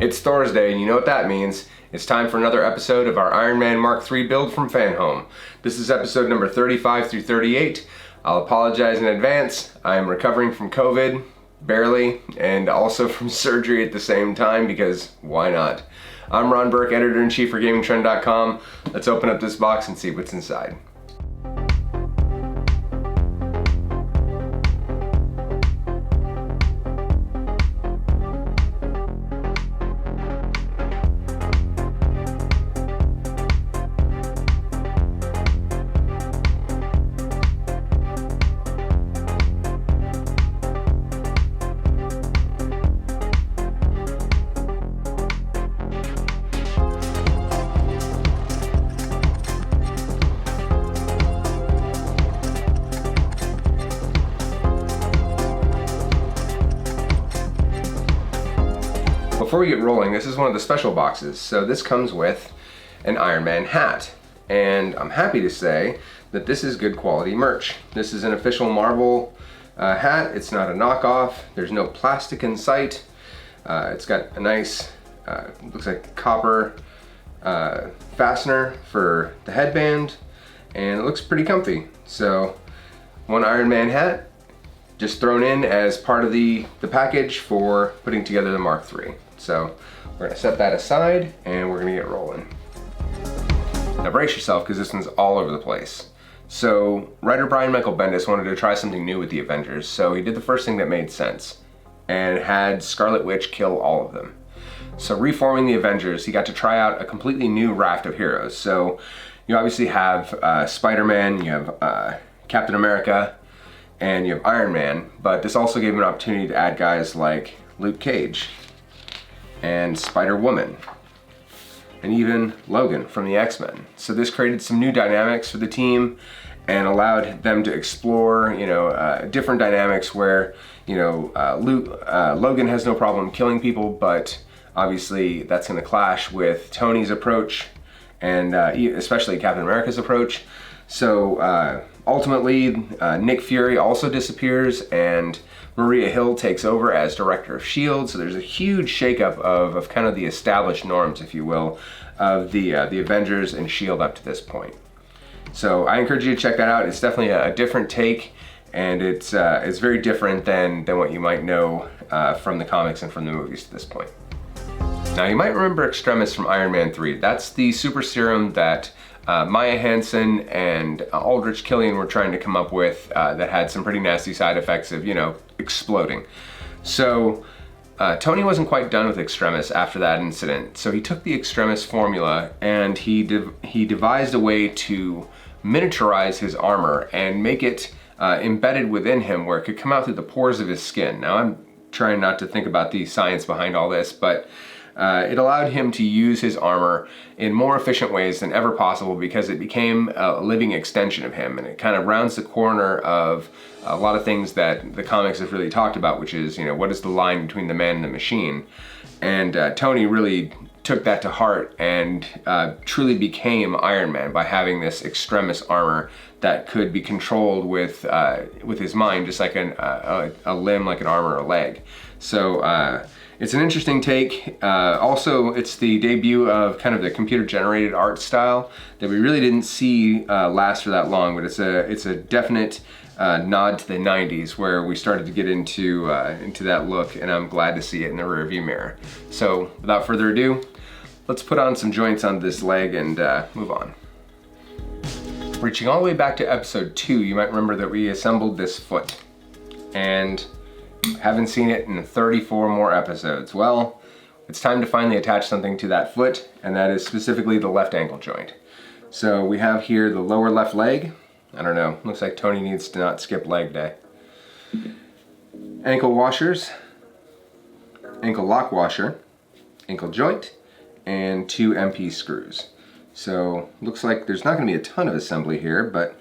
It's Thursday, and you know what that means. It's time for another episode of our Iron Man Mark III build from Fanhome. This is episode number 35 through 38. I'll apologize in advance. I'm recovering from COVID, barely, and also from surgery at the same time because why not? I'm Ron Burke, editor-in-chief for GamingTrend.com. Let's open up this box and see what's inside. Before we get rolling, this is one of the special boxes. So this comes with an Iron Man hat. And I'm happy to say that this is good quality merch. This is an official Marvel hat. It's not a knockoff. There's no plastic in sight. It's got a nice, looks like copper fastener for the headband. And it looks pretty comfy. So one Iron Man hat just thrown in as part of the package for putting together the Mark III. So we're gonna set that aside and we're gonna get rolling. Now brace yourself because this one's all over the place. So writer Brian Michael Bendis wanted to try something new with the Avengers, so he did the first thing that made sense and had Scarlet Witch kill all of them. So reforming the Avengers, he got to try out a completely new raft of heroes. So you obviously have Spider-Man, you have Captain America, and you have Iron Man, but this also gave him an opportunity to add guys like Luke Cage and Spider-Woman, and even Logan from the X-Men. So this created some new dynamics for the team and allowed them to explore, different dynamics where, Logan has no problem killing people, but obviously that's gonna clash with Tony's approach and especially Captain America's approach. So ultimately, Nick Fury also disappears and Maria Hill takes over as director of S.H.I.E.L.D. So there's a huge shakeup of kind of the established norms, if you will, of the Avengers and S.H.I.E.L.D. up to this point. So I encourage you to check that out. It's definitely a different take, and it's very different than what you might know from the comics and from the movies to this point. Now you might remember Extremis from Iron Man 3. That's the super serum that Maya Hansen and Aldrich Killian were trying to come up with that had some pretty nasty side effects of, exploding. So Tony wasn't quite done with Extremis after that incident. So he took the Extremis formula and he devised a way to miniaturize his armor and make it embedded within him where it could come out through the pores of his skin. Now I'm trying not to think about the science behind all this, but it allowed him to use his armor in more efficient ways than ever possible because it became a living extension of him, and it kind of rounds the corner of a lot of things that the comics have really talked about, which is, what is the line between the man and the machine? And Tony really took that to heart and truly became Iron Man by having this Extremis armor that could be controlled with his mind, just like a limb, like an arm or a leg. So it's an interesting take. Also, it's the debut of kind of the computer-generated art style that we really didn't see last for that long, but it's a definite nod to the 90s where we started to get into that look, and I'm glad to see it in the rearview mirror. So without further ado, let's put on some joints on this leg and move on. Reaching all the way back to episode 2, you might remember that we assembled this foot, and haven't seen it in 34 more episodes. Well, it's time to finally attach something to that foot, and that is specifically the left ankle joint. So we have here the lower left leg. I don't know, looks like Tony needs to not skip leg day. Ankle washers, ankle lock washer, ankle joint, and 2 MP screws. So looks like there's not going to be a ton of assembly here, but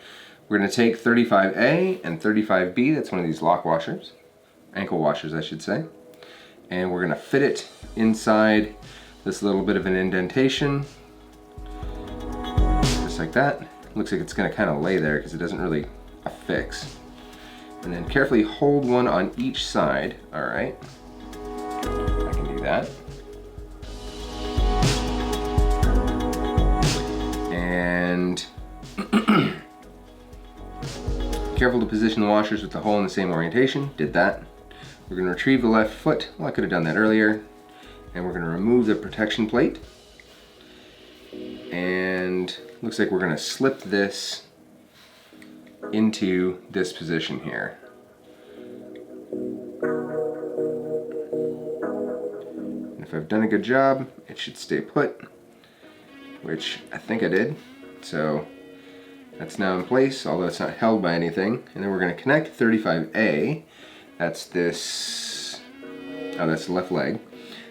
we're going to take 35A and 35B, that's one of these lock washers, ankle washers I should say, and we're going to fit it inside this little bit of an indentation, just like that. Looks like it's going to kind of lay there because it doesn't really affix. And then carefully hold one on each side. All right, I can do that. careful to position the washers with the hole in the same orientation. Did that. We're going to retrieve the left foot. Well, I could have done that earlier. And we're going to remove the protection plate. And looks like we're going to slip this into this position here. And if I've done a good job, it should stay put, which I think I did. So that's now in place, although it's not held by anything. And then we're going to connect 35A, that's this, oh, that's the left leg,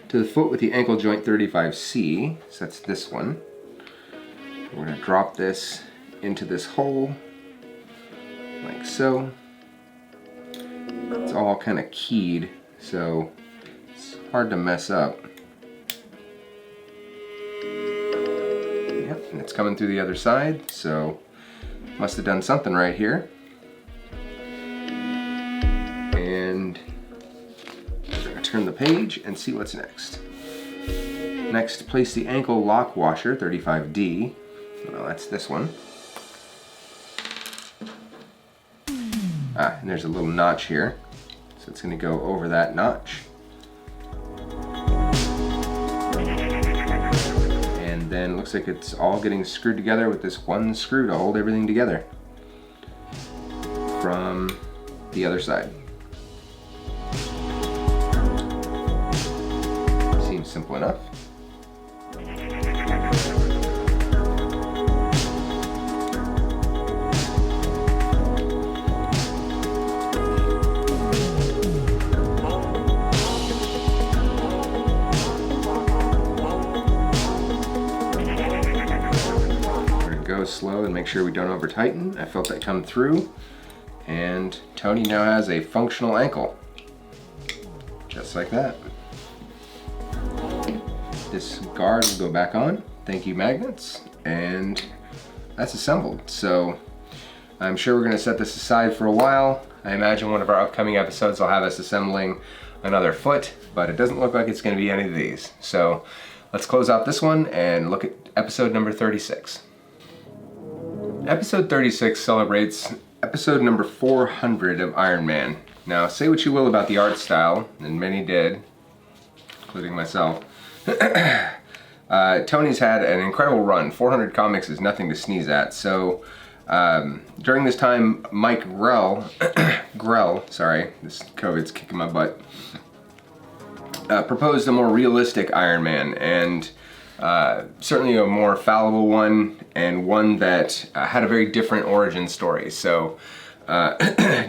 to the foot with the ankle joint 35C, so that's this one. We're going to drop this into this hole, like so. It's all kind of keyed, so it's hard to mess up. Yep, and it's coming through the other side, so must have done something right here. And we're going to turn the page and see what's next. Next, place the ankle lock washer, 35D. Well, that's this one. And there's a little notch here. So it's going to go over that notch. And then looks like it's all getting screwed together with this one screw to hold everything together from the other side. Seems simple enough. Slow and make sure we don't over tighten. I felt that come through, and Tony now has a functional ankle, just like that. This guard will go back on. Thank you, magnets, and that's assembled. So I'm sure we're going to set this aside for a while. I imagine one of our upcoming episodes will have us assembling another foot, but it doesn't look like it's going to be any of these. So let's close out this one and look at episode number 36. Episode 36 celebrates episode number 400 of Iron Man. Now, say what you will about the art style, and many did, including myself. Tony's had an incredible run. 400 comics is nothing to sneeze at. So, during this time, Mike Grell, sorry, this COVID's kicking my butt, proposed a more realistic Iron Man, and certainly a more fallible one, and one that had a very different origin story. So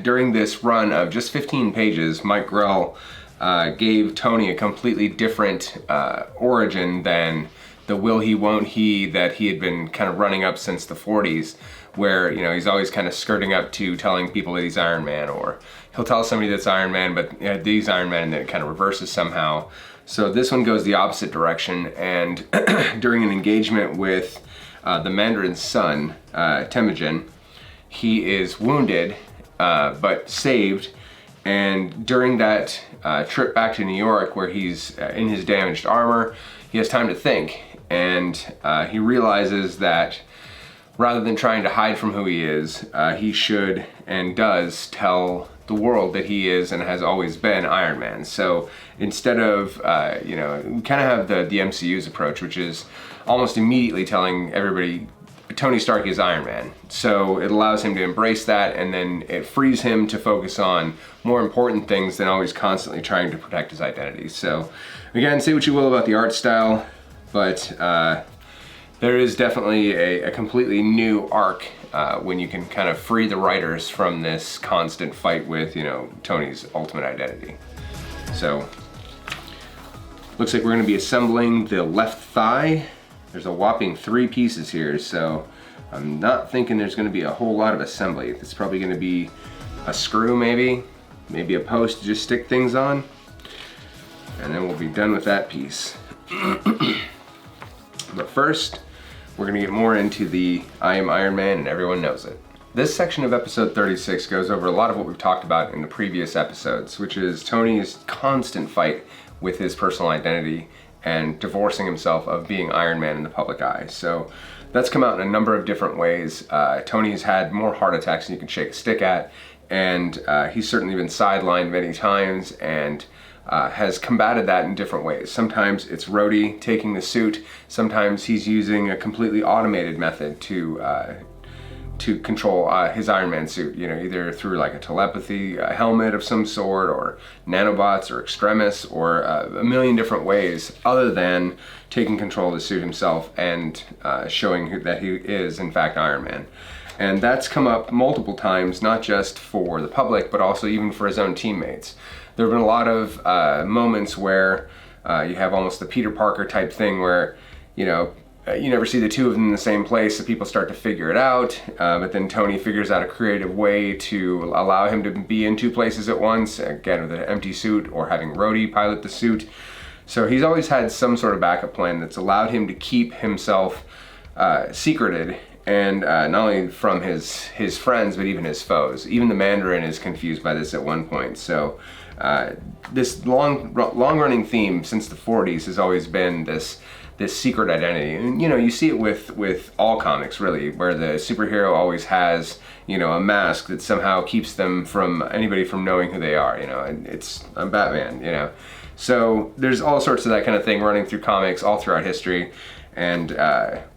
during this run of just 15 pages, Mike Grell gave Tony a completely different origin than the will he won't he that he had been kind of running up since the 40s, where, you know, he's always kind of skirting up to telling people that he's Iron Man, or he'll tell somebody that's Iron Man, but these Iron Man, and then it kind of reverses somehow. So this one goes the opposite direction, and during an engagement with the Mandarin's son, Temujin, he is wounded, but saved, and during that trip back to New York, where he's in his damaged armor, he has time to think, and he realizes that rather than trying to hide from who he is, he should and does tell the world that he is and has always been Iron Man. So instead of, you know, we kind of have the MCU's approach, which is almost immediately telling everybody Tony Stark is Iron Man. So it allows him to embrace that, and then it frees him to focus on more important things than always constantly trying to protect his identity. So again, say what you will about the art style, but there is definitely a completely new arc when you can kind of free the writers from this constant fight with, you know, Tony's ultimate identity. So looks like we're going to be assembling the left thigh. There's a whopping 3 pieces here, so I'm not thinking there's going to be a whole lot of assembly. It's probably going to be a screw, maybe a post to just stick things on, and then we'll be done with that piece. But first, we're going to get more into the I am Iron Man and everyone knows it. This section of episode 36 goes over a lot of what we've talked about in the previous episodes, which is Tony's constant fight with his personal identity and divorcing himself of being Iron Man in the public eye. So that's come out in a number of different ways. Tony's had more heart attacks than you can shake a stick at, and he's certainly been sidelined many times and has combated that in different ways. Sometimes it's Rhodey taking the suit, sometimes he's using a completely automated method to control his Iron Man suit, you know, either through like a telepathy, a helmet of some sort, or nanobots, or Extremis, or a million different ways other than taking control of the suit himself and showing that he is in fact Iron Man. And that's come up multiple times, not just for the public, but also even for his own teammates. There have been a lot of moments where you have almost the Peter Parker type thing where, you know, you never see the two of them in the same place, so people start to figure it out, but then Tony figures out a creative way to allow him to be in two places at once, again with an empty suit or having Rhodey pilot the suit. So he's always had some sort of backup plan that's allowed him to keep himself secreted, and not only from his friends, but even his foes. Even the Mandarin is confused by this at one point. So this long-running theme since the 40s has always been this secret identity. And you know, you see it with all comics really, where the superhero always has, you know, a mask that somehow keeps them from anybody from knowing who they are, you know, and I'm Batman, you know. So there's all sorts of that kind of thing running through comics all throughout history, and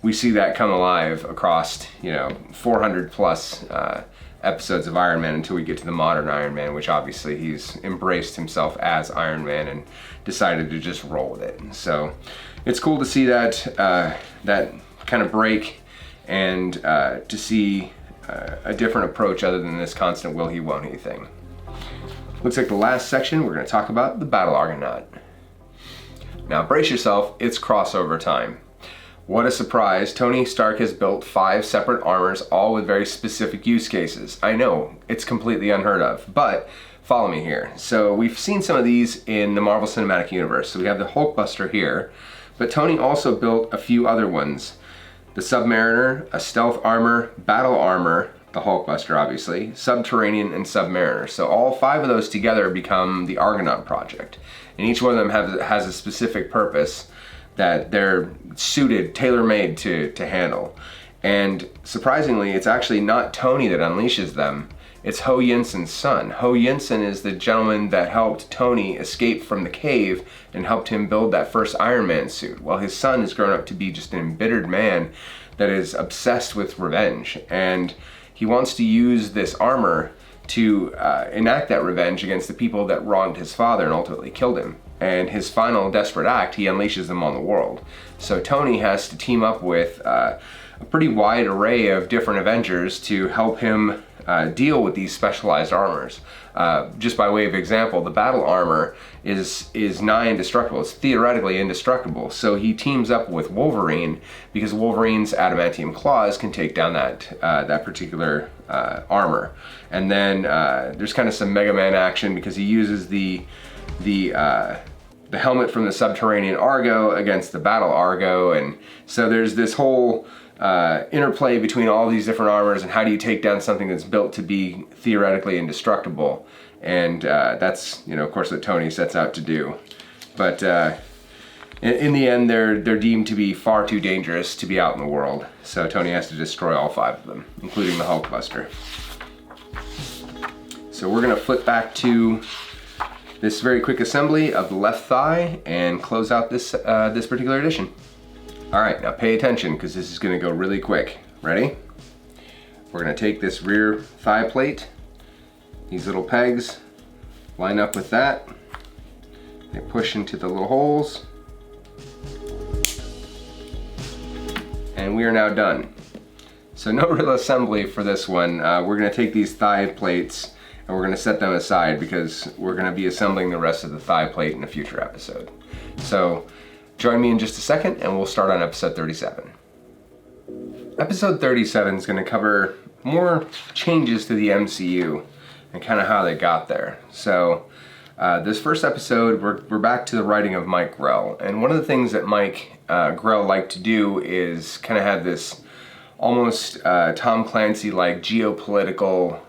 we see that come alive across, you know, 400 plus episodes of Iron Man until we get to the modern Iron Man, which obviously he's embraced himself as Iron Man and decided to just roll with it. So it's cool to see that that kind of break, and to see a different approach other than this constant will he won't he thing. Looks like the last section we're going to talk about the Battle Argonaut. Now brace yourself, it's crossover time. What a surprise, Tony Stark has built 5 separate armors, all with very specific use cases. I know, it's completely unheard of, but follow me here. So we've seen some of these in the Marvel Cinematic Universe. So we have the Hulkbuster here, but Tony also built a few other ones. The Submariner, a stealth armor, battle armor, the Hulkbuster obviously, Subterranean, and Submariner. So all 5 of those together become the Argonaut project. And each one of them has a specific purpose that they're suited, tailor-made to handle. And surprisingly, it's actually not Tony that unleashes them, it's Ho Yinson's son. Ho Yinson is the gentleman that helped Tony escape from the cave and helped him build that first Iron Man suit. Well, his son has grown up to be just an embittered man that is obsessed with revenge, and he wants to use this armor to enact that revenge against the people that wronged his father and ultimately killed him. And his final desperate act, he unleashes them on the world. So Tony has to team up with a pretty wide array of different Avengers to help him deal with these specialized armors. Just by way of example, the battle armor is nigh indestructible. It's theoretically indestructible. So he teams up with Wolverine because Wolverine's adamantium claws can take down that particular armor. And then there's kind of some Mega Man action because he uses the helmet from the Subterranean Argo against the Battle Argo, and so there's this whole interplay between all these different armors and how do you take down something that's built to be theoretically indestructible, and that's, you know, of course what Tony sets out to do. But in the end, they're deemed to be far too dangerous to be out in the world, so Tony has to destroy all 5 of them, including the Hulkbuster. So we're gonna flip back to this very quick assembly of the left thigh and close out this this particular edition. All right, now pay attention because this is gonna go really quick. Ready? We're gonna take this rear thigh plate, these little pegs, line up with that. They push into the little holes. And we are now done. So no real assembly for this one. We're gonna take these thigh plates and we're gonna set them aside because we're gonna be assembling the rest of the thigh plate in a future episode. So join me in just a second and we'll start on episode 37. Episode 37 is gonna cover more changes to the MCU and kind of how they got there. So this first episode, we're back to the writing of Mike Grell. And one of the things that Mike Grell liked to do is kind of have this almost Tom Clancy-like geopolitical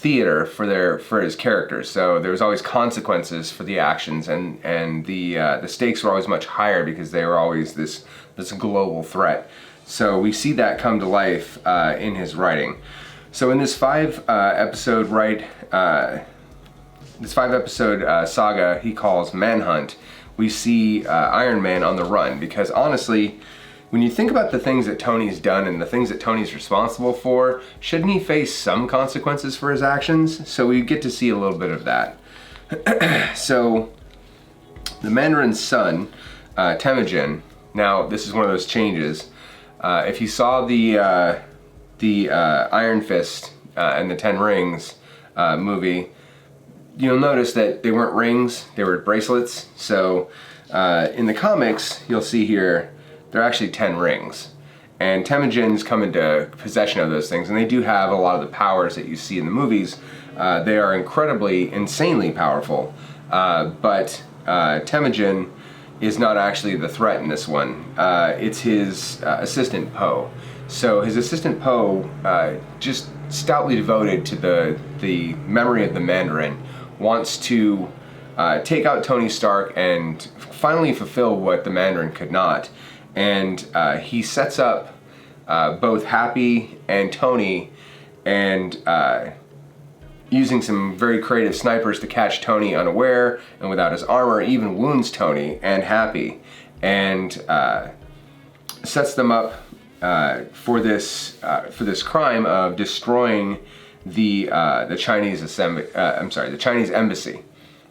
theater for his characters. So there was always consequences for the actions, and the stakes were always much higher because they were always this global threat. So we see that come to life in his writing. So in this five episode saga he calls Manhunt, we see Iron Man on the run, because honestly, when you think about the things that Tony's done and the things that Tony's responsible for, shouldn't he face some consequences for his actions? So we get to see a little bit of that. So the Mandarin's son, Temujin, now this is one of those changes. If you saw the Iron Fist and the Ten Rings movie, you'll notice that they weren't rings, they were bracelets. So in the comics, you'll see here, they're actually 10 rings. And Temujin's come into possession of those things, and they do have a lot of the powers that you see in the movies. They are incredibly, insanely powerful. But Temujin is not actually the threat in this one. It's his assistant Poe. So his assistant Poe, just stoutly devoted to the memory of the Mandarin, wants to take out Tony Stark and finally fulfill what the Mandarin could not. And he sets up both Happy and Tony, and using some very creative snipers to catch Tony unaware and without his armor, even wounds Tony and Happy, and sets them up for this crime of destroying the Chinese the Chinese embassy.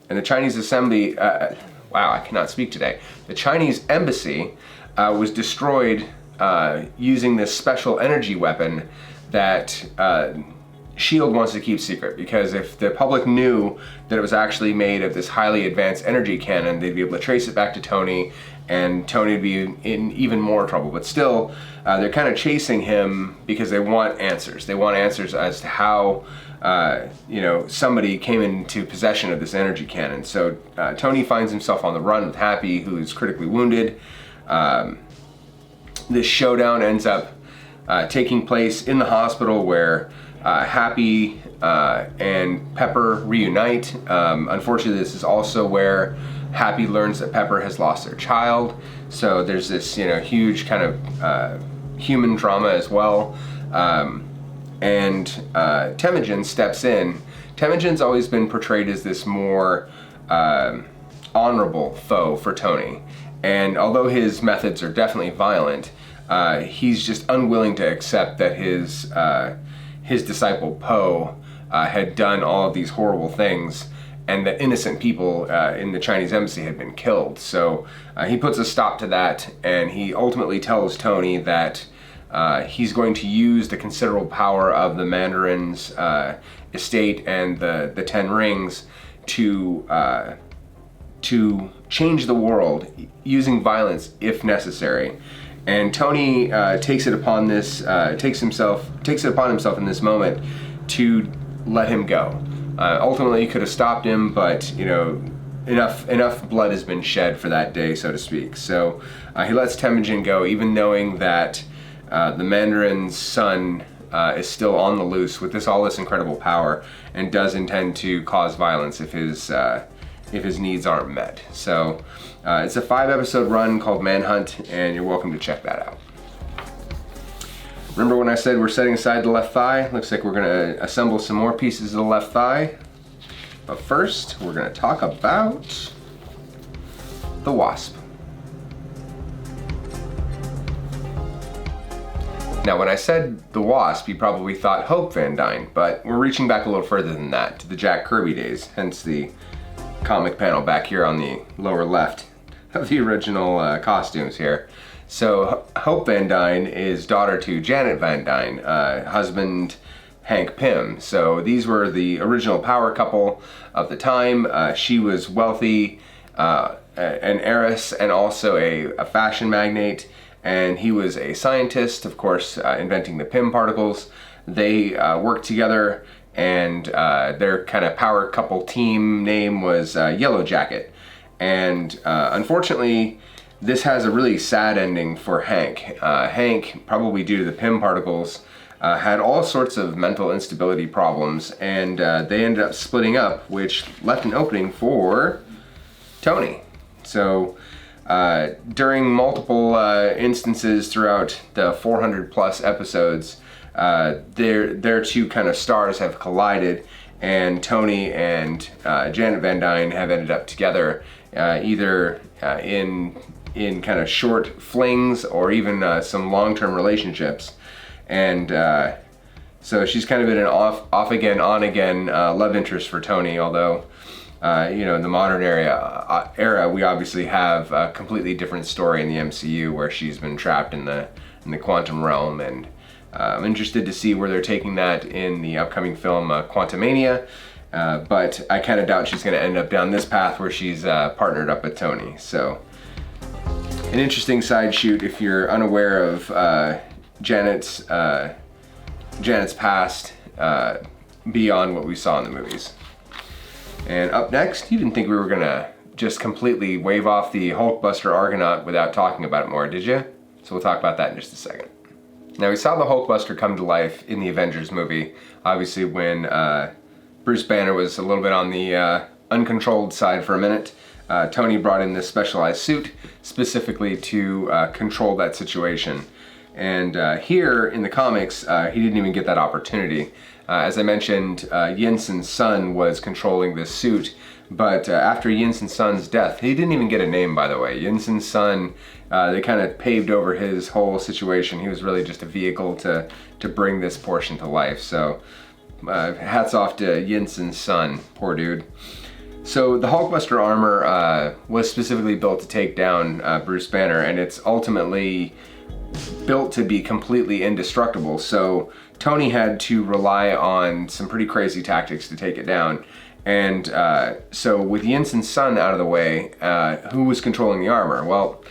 And the Chinese assembly, wow, I cannot speak today. The Chinese embassy was destroyed using this special energy weapon that S.H.I.E.L.D. wants to keep secret, because if the public knew that it was actually made of this highly advanced energy cannon, they'd be able to trace it back to Tony, and Tony would be in even more trouble. But still, they're kind of chasing him because they want answers. They want answers as to how somebody came into possession of this energy cannon. So Tony finds himself on the run with Happy, who is critically wounded. This showdown ends up taking place in the hospital, where Happy and Pepper reunite. Unfortunately, this is also where Happy learns that Pepper has lost their child. So there's this huge kind of human drama as well. And Temujin steps in. Temujin's always been portrayed as this more honorable foe for Tony. And although his methods are definitely violent, he's just unwilling to accept that his disciple Poe had done all of these horrible things, and that innocent people in the Chinese embassy had been killed. So he puts a stop to that, and he ultimately tells Tony that he's going to use the considerable power of the Mandarin's estate and the Ten Rings to change the world using violence if necessary. And Tony takes it upon himself in this moment to let him go. Ultimately, he could have stopped him, but enough blood has been shed for that day, so to speak. So he lets Temujin go, even knowing that the Mandarin's son is still on the loose with all this incredible power, and does intend to cause violence if his needs aren't met. So it's a 5-episode run called Manhunt, and you're welcome to check that out. Remember when I said we're setting aside the left thigh? Looks like we're gonna assemble some more pieces of the left thigh. But first, we're gonna talk about the Wasp. Now, when I said the Wasp, you probably thought Hope Van Dyne, but we're reaching back a little further than that, to the Jack Kirby days, hence the comic panel back here on the lower left of the original costumes here. So Hope Van Dyne is daughter to Janet Van Dyne, husband Hank Pym. So these were the original power couple of the time. She was wealthy, an heiress, and also a fashion magnate. And he was a scientist, of course, inventing the Pym particles. They worked together, and their kind of power couple team name was Yellow Jacket. And unfortunately, this has a really sad ending for Hank. Hank, probably due to the Pym particles, had all sorts of mental instability problems, and they ended up splitting up, which left an opening for Tony. So during multiple instances throughout the 400 plus episodes, their two kind of stars have collided, and Tony and Janet Van Dyne have ended up together, either in kind of short flings or even some long-term relationships. And so she's kind of been an off again, on again love interest for Tony, although in the modern era, we obviously have a completely different story in the MCU where she's been trapped in the quantum realm, and I'm interested to see where they're taking that in the upcoming film Quantumania, but I kind of doubt she's going to end up down this path where she's partnered up with Tony. So an interesting side shoot if you're unaware of Janet's past beyond what we saw in the movies. And up next, you didn't think we were gonna just completely wave off the Hulkbuster Argonaut without talking about it more, did you? So we'll talk about that in just a second. Now, we saw the Hulkbuster come to life in the Avengers movie, obviously when Bruce Banner was a little bit on the uncontrolled side for a minute. Tony brought in this specialized suit specifically to control that situation. And here in the comics, he didn't even get that opportunity. As I mentioned, Yinsen's son was controlling this suit, but after Yinsen's son's death, he didn't even get a name, by the way. Yinsen's son, they kind of paved over his whole situation. He was really just a vehicle to bring this portion to life. So hats off to Yinsen's son, poor dude. So the Hulkbuster armor was specifically built to take down Bruce Banner, and it's ultimately built to be completely indestructible. So Tony had to rely on some pretty crazy tactics to take it down. And so with Yinsen's son out of the way, who was controlling the armor? Well,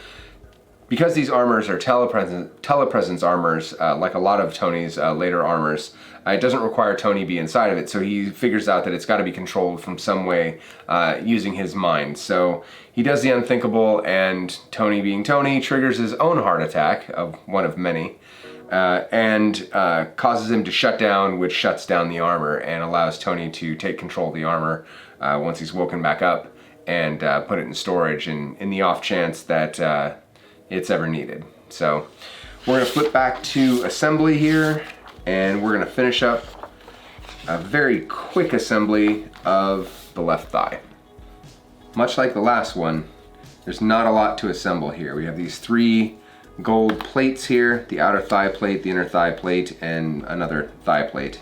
because these armors are telepresence armors, like a lot of Tony's later armors, it doesn't require Tony be inside of it, so he figures out that it's got to be controlled from some way using his mind. So he does the unthinkable, and Tony, being Tony, triggers his own heart attack, of one of many, and causes him to shut down, which shuts down the armor and allows Tony to take control of the armor once he's woken back up, and put it in storage in the off chance that it's ever needed. So we're going to flip back to assembly here, and we're going to finish up a very quick assembly of the left thigh. Much like the last one, there's not a lot to assemble here. We have these 3 gold plates here, the outer thigh plate, the inner thigh plate, and another thigh plate.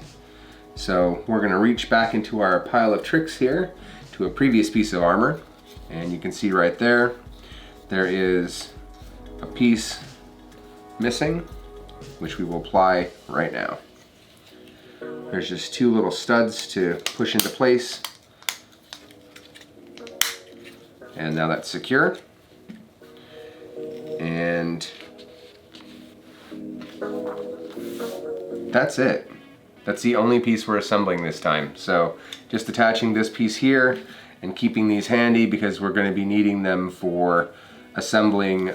So we're going to reach back into our pile of tricks here to a previous piece of armor, and you can see right there, there is a piece missing, which we will apply right now. There's just 2 little studs to push into place, and now that's secure. And that's it. That's the only piece we're assembling this time. So just attaching this piece here and keeping these handy because we're going to be needing them for assembling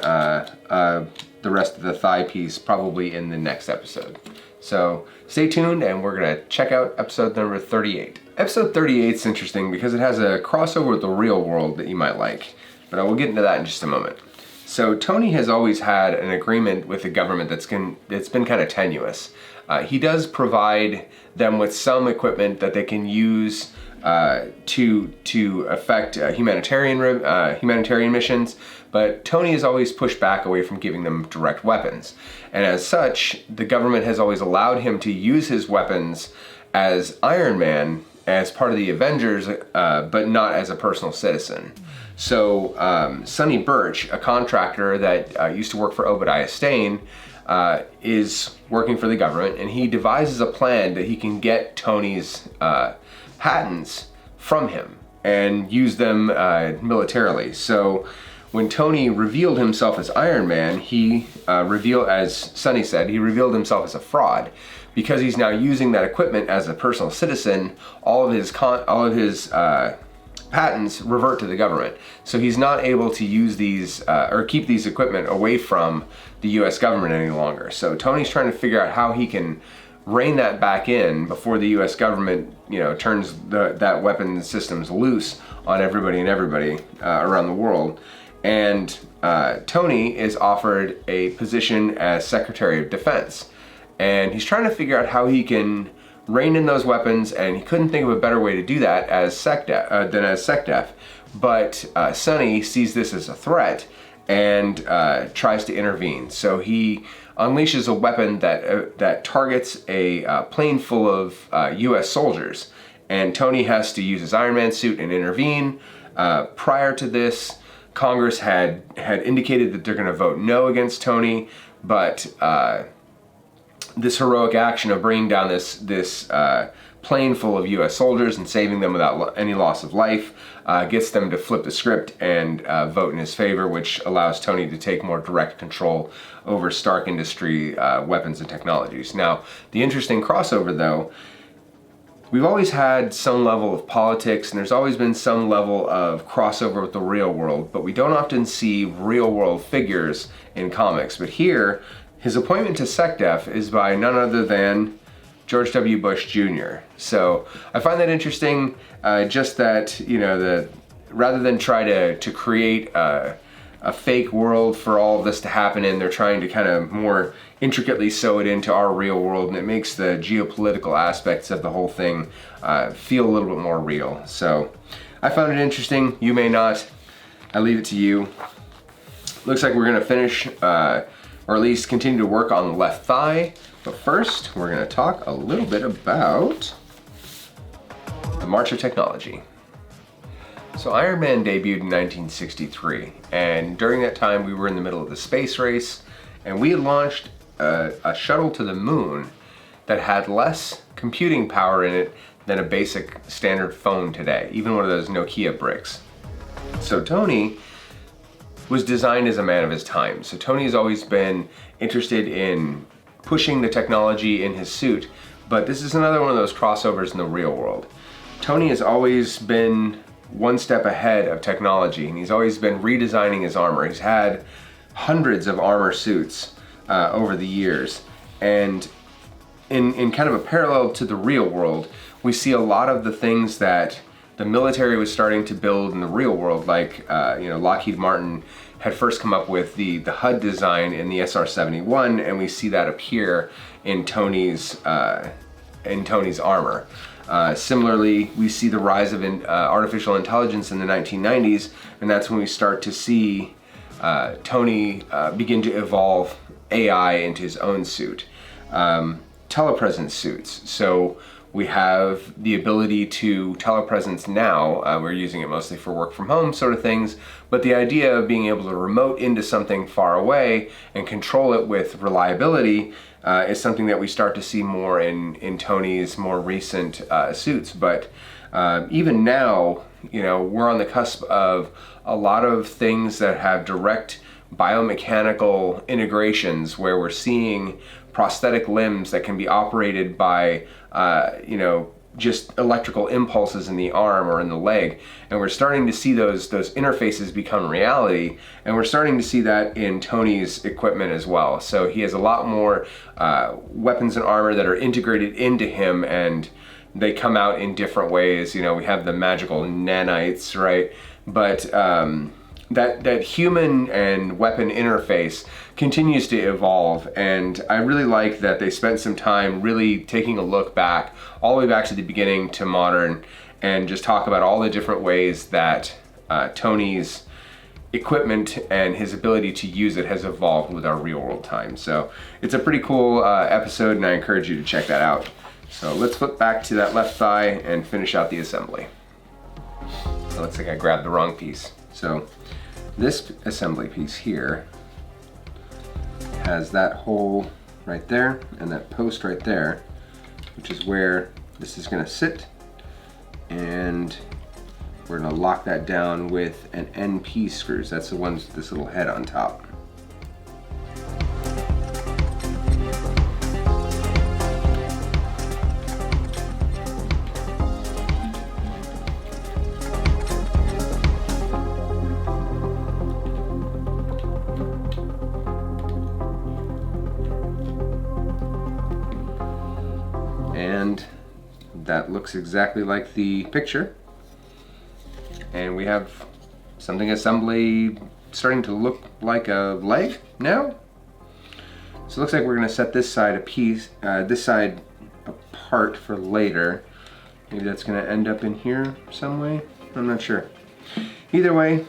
the rest of the thigh piece probably in the next episode. So stay tuned, and we're going to check out episode number 38. Episode 38 is interesting because it has a crossover with the real world that you might like, but I will get into that in just a moment. So Tony has always had an agreement with the government that's been kind of tenuous. He does provide them with some equipment that they can use to affect humanitarian missions, but Tony has always pushed back away from giving them direct weapons. And as such, the government has always allowed him to use his weapons as Iron Man, as part of the Avengers, but not as a personal citizen. So Sonny Birch, a contractor that used to work for Obadiah Stane, is working for the government, and he devises a plan that he can get Tony's patents from him and use them militarily. So when Tony revealed himself as Iron Man, he as Sonny said, he revealed himself as a fraud. Because he's now using that equipment as a personal citizen, all of his patents revert to the government. So he's not able to use these or keep these equipment away from the US government any longer. So Tony's trying to figure out how he can rein that back in before the U.S. government, turns that weapon systems loose on everybody around the world. And Tony is offered a position as Secretary of Defense, and he's trying to figure out how he can rein in those weapons, and he couldn't think of a better way to do that as SecDef. But Sonny sees this as a threat and tries to intervene. So he unleashes a weapon that targets a plane full of U.S. soldiers, and Tony has to use his Iron Man suit and intervene. Prior to this, Congress had indicated that they're going to vote no against Tony, but this heroic action of bringing down this plane full of U.S. soldiers and saving them without any loss of life gets them to flip the script and vote in his favor, which allows Tony to take more direct control over Stark Industry weapons and technologies. Now, the interesting crossover, though, we've always had some level of politics, and there's always been some level of crossover with the real world, but we don't often see real world figures in comics. But here, his appointment to SecDef is by none other than George W. Bush Jr. So I find that interesting, just that, rather than try to create a fake world for all of this to happen in, they're trying to kind of more intricately sew it into our real world, and it makes the geopolitical aspects of the whole thing feel a little bit more real. So I found it interesting. You may not. I leave it to you. Looks like we're going to finish, or at least continue to work on the left thigh. But first, we're going to talk a little bit about the March of Technology. So Iron Man debuted in 1963, and during that time we were in the middle of the space race, and we had launched a shuttle to the moon that had less computing power in it than a basic standard phone today, even one of those Nokia bricks. So Tony was designed as a man of his time. So Tony has always been interested in pushing the technology in his suit, but this is another one of those crossovers in the real world. Tony has always been one step ahead of technology, and he's always been redesigning his armor. He's had hundreds of armor suits over the years, and in kind of a parallel to the real world, we see a lot of the things that the military was starting to build in the real world, like Lockheed Martin had first come up with the HUD design in the SR-71, and we see that appear in Tony's armor. Similarly, we see the rise of artificial intelligence in the 1990s, and that's when we start to see Tony begin to evolve AI into his own suit. Telepresence suits. So we have the ability to telepresence now. We're using it mostly for work from home sort of things, but the idea of being able to remote into something far away and control it with reliability is something that we start to see more in Tony's more recent suits. But even now, we're on the cusp of a lot of things that have direct biomechanical integrations, where we're seeing prosthetic limbs that can be operated by just electrical impulses in the arm or in the leg, and we're starting to see those interfaces become reality, and we're starting to see that in Tony's equipment as well. So he has a lot more weapons and armor that are integrated into him, and they come out in different ways. We have the magical nanites, right? But that human and weapon interface continues to evolve, and I really like that they spent some time really taking a look back, all the way back to the beginning to modern, and just talk about all the different ways that Tony's equipment and his ability to use it has evolved with our real world time. So it's a pretty cool episode, and I encourage you to check that out. So let's flip back to that left thigh and finish out the assembly. It looks like I grabbed the wrong piece. So this assembly piece here has that hole right there and that post right there, which is where this is going to sit, and we're going to lock that down with an NP screws. That's the ones with this little head on top. and that looks exactly like the picture. And we have something assembly starting to look like a leg now. So it looks like we're gonna set this side this side apart for later. Maybe that's gonna end up in here some way. I'm not sure. Either way,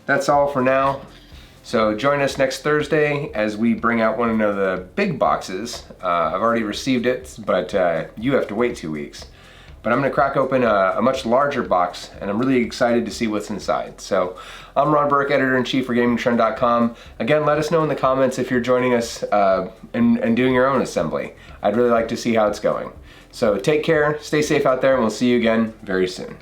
that's all for now. So join us next Thursday as we bring out one of the big boxes. I've already received it, but you have to wait 2 weeks. But I'm gonna crack open a much larger box, and I'm really excited to see what's inside. So I'm Ron Burke, Editor-in-Chief for GamingTrend.com. Again, let us know in the comments if you're joining us and doing your own assembly. I'd really like to see how it's going. So take care, stay safe out there, and we'll see you again very soon.